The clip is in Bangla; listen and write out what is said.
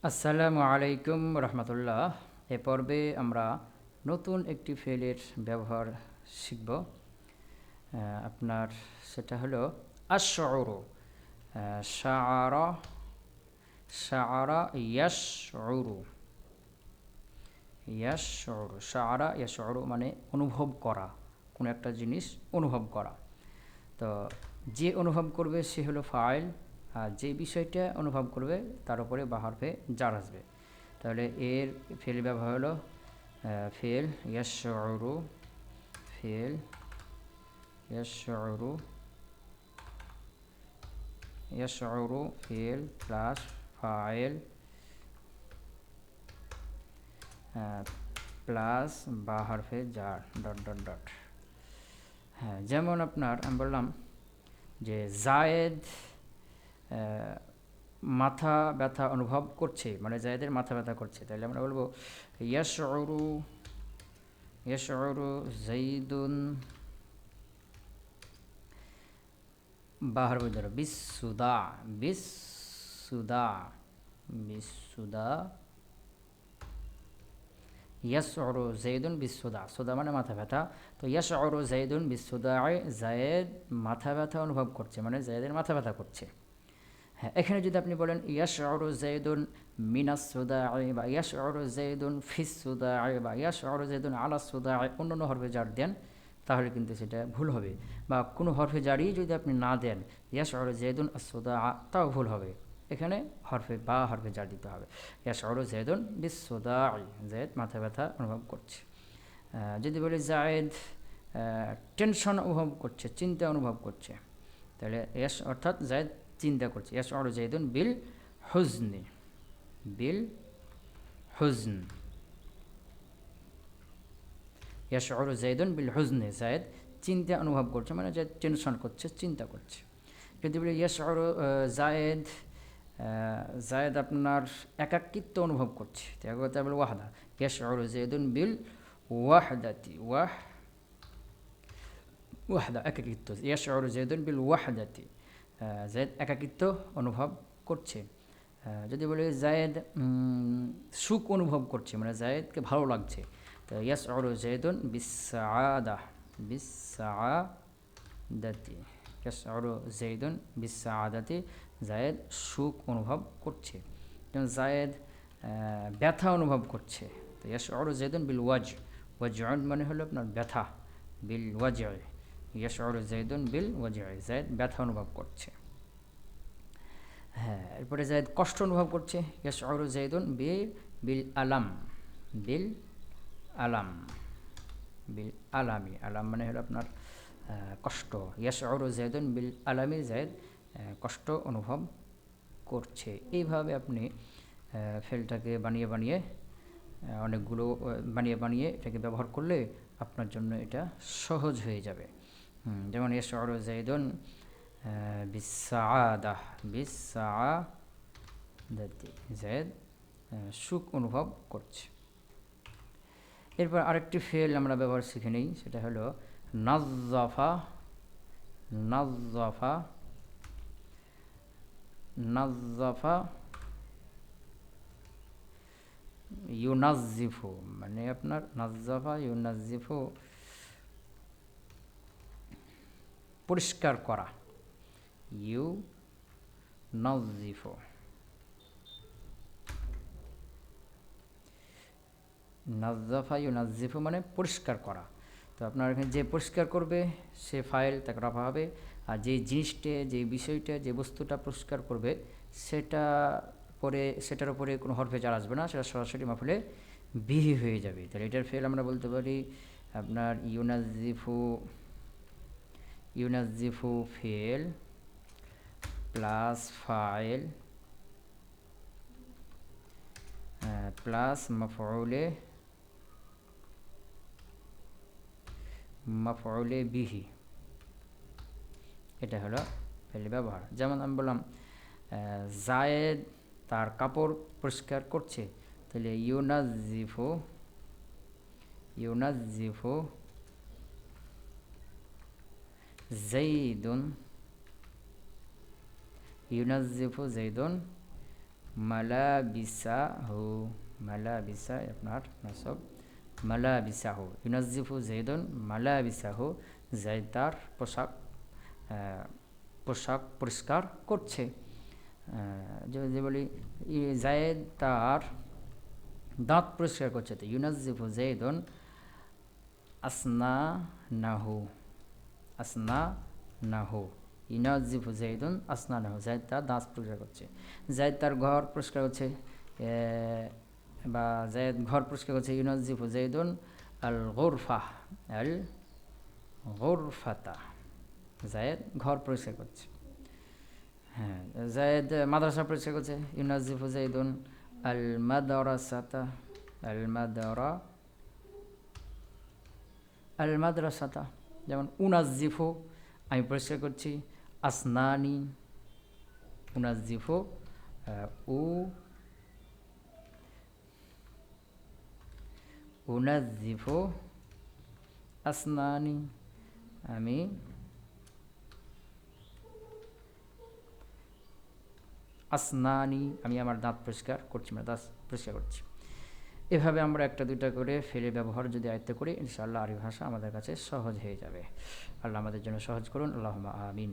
আসসালামু আলাইকুম রহমতুল্লাহ। এ পর্বে আমরা নতুন একটি ফেলের ব্যবহার শিখব। আপনার সেটা হলো আশউরু। শাআরা, শাআরা ইয়াশউরু, ইয়াশউরু, শাআরা ইয়াশউরু মানে অনুভব করা, কোনো একটা জিনিস অনুভব করা। তো যে অনুভব করবে সে হলো ফাইল, আর যে বিষয়টা অনুভব করবে তার উপরে বা হরফে জার আসবে। তাহলে এর ফেল ব্যবহার হলো ফেল ইয়াশউরু, ফেল ইয়াশউরু, ইয়াশউরু ফেল প্লাস ফাইল প্লাস বা হরফে জার ডট ডট ডট। হ্যাঁ, যেমন আপনার আমি বললাম যে জায়েদ মাথা ব্যথা অনুভব করছে, মানে জায়েদের মাথা ব্যথা করছে, তাহলে আমরা বলবো ইয়াশউরু, ইয়াশউরু জাইদুন বাহার বদর বিসুদা, বিসুদা, বিসুদা, ইয়াশউরু জাইদুন বিসুদা, সুদা মানে মাথা ব্যথা। তো ইয়াশউরু জাইদুন বিসুদা, জায়েদ মাথা ব্যথা অনুভব করছে, মানে জায়েদের মাথা ব্যথা করছে। হ্যাঁ, এখানে যদি আপনি বলেন ইয়াশউরু যায়দুন মিনাস সুদাঈ বা ইয়াশউরু যায়দুন ফিস সুদাঈ বা ইয়াশউরু যায়দুন আলা সুদাঈ, অন্যান্য হরফে জার দেন, তাহলে কিন্তু সেটা ভুল হবে। বা কোনো হরফে জারই যদি আপনি না দেন, ইয়াশউরু যায়দুন আস সুদাআ, তাও ভুল হবে। এখানে হরফে জার দিতে হবে। ইয়াশউরু যায়দুন বিস সুদাঈ, যায়েদ মাথা ব্যথা অনুভব করছে। যদি বলি জায়েদ টেনশন অনুভব করছে, চিন্তা অনুভব করছে, তাহলে অর্থাৎ জায়েদ চিন্তা করছে। ইয়াশউরু যায়দুন বিল হুজনি, বিল হুজন, ইয়াশউরু যায়দুন বিল হুজনি, জায়েদ চিন্তা অনুভব করছে, মানে জায়েদ টেনশন করছে, চিন্তা করছে। যদি বলি ইয়াশউরু জায়েদ, জায়েদ আপনার একাকিত্ব অনুভব করছে, তাই বলে ওয়াহদা, ইয়াশউরু যায়দুন বিল ওয়াহদাতি, ওয়াহদা একাকিত্ব, ইয়াশউরু যায়দুন বিল ওয়াহদাতি, জায়েদ একাকিত্ব অনুভব করছে। যদি বলি জায়েদ সুখ অনুভব করছে, মানে জায়েদকে ভালো লাগছে, তো ইয়াশউরু যায়দুন বিসসাআদা, বিসসাআদাতি, ইয়াশউরু যায়দুন বিসসাআদাতি, জায়েদ সুখ অনুভব করছে। যেমন জায়েদ ব্যথা অনুভব করছে, তো ইয়াশউরু যায়দুন বিল ওয়াজউন মানে হলো আপনার ব্যথা, বিল ওয়াজউ, ইয়াশউরু যায়দুন বিল ওয়াজউ, জায়েদ ব্যথা অনুভব করছে। হ্যাঁ, এরপরে জায়েদ কষ্ট অনুভব করছে, ইয়াশউরু যায়দুন বিল আলাম, বিল আলাম, বিল আলামি, আলাম মানে হলো আপনার কষ্ট। ইয়াশউরু যায়দুন বিল আলামি, জায়েদ কষ্ট অনুভব করছে। এইভাবে আপনি ফেলটাকে বানিয়ে বানিয়ে অনেকগুলো বানিয়ে বানিয়ে এটাকে ব্যবহার করলে আপনার জন্য এটা সহজ হয়ে যাবে। যেমন ইয়াশউরু যায়দুন বিসসাআদা, বিসসাআদাতি, জায়েদ সুখ অনুভব করছে। এরপর আরেকটি ফেল আমরা ব্যবহার শিখে নিই, সেটা হলো নাজ্জাফা, নাজ্জাফা, নাজ্জাফা ইউনাজ্জিফু, মানে আপনার নাজ্জাফা ইউনাজ্জিফু পরিষ্কার করা, ইউনাজ্জিফু, নাজ্জাফা ইউনাজ্জিফু মানে পরিষ্কার করা। তো আপনার এখানে যে পরিষ্কার করবে সে ফাইল, তাকে রফা হবে। আর যে জিনিসটা, যে বিষয়টা, যে বস্তুটা পরিষ্কার করবে সেটার উপরে কোনো হরফে জার আসবে না, সেটা সরাসরি মাফুলে বিহি হয়ে যাবে। তাহলে এটার ফেল আমরা বলতে পারি আপনার ইউনাজ্জিফু, ইউনাজ্জিফু ফেল প্লাস ফাইল প্লাস মাফউলে বিহি, এটা হলো ফেল ব্যবহার। যেমন আমি বললাম জায়েদ তার কাপড় পরিষ্কার করছে, তাহলে ইউনাজ্জিফু, ইউনাজ্জিফু যাইদুন, ইউনাজ্জিফু যাইদুন মালাবিসাহু, মালাবিসা আপনার নাসব, মালাবিসাহু, ইউনাজ্জিফু জাইদুন মালাবিসাহু, জাইদ তার পোশাক পোশাক পরিষ্কার করছে। যদি বলি জায়েদ তার দাঁত পরিষ্কার করছে, তো ইউনাজ্জিফু জাইদুন আসনা নাহু, আসনা নাহু, ইউনাজ্জিফু জাইদুন আসনা নাহু, জায়েদ তার দাঁত পরিষ্কার করছে। জায়েদ তার ঘর পরিষ্কার করছে, বা জায়েদ ঘর পরিষ্কার করছে, ইউনাজ্জিফু জাইদুন আল গুরফা, আল গুরফাতা, জায়েদ ঘর পরিষ্কার করছে। হ্যাঁ, জায়েদ মাদ্রাসা পরিষ্কার করছে, ইউনাজ্জিফু জাইদুন আল মাদ্রাসাতা, আল মাদ্রা, আল মাদ্রাসাতা। যেমন উনাজ্জিফু আমি পরিষ্কার করছি, আসনানি, উনাজ্জিফু উ উনাজ্জিফু আসনানি, আমি আসনানি আমি আমার দাঁত পরিষ্কার করছি, মানে দাঁত পরিষ্কার করছি। এভাবে আমরা একটা দুইটা করে ফেলে ব্যবহার যদি আয়ত্ত করি, ইনশাআল্লাহ আরবি ভাষা আমাদের কাছে সহজ হয়ে যাবে। আল্লাহ আমাদের জন্য সহজ করুন, আল্লাহুম্মা আমিন।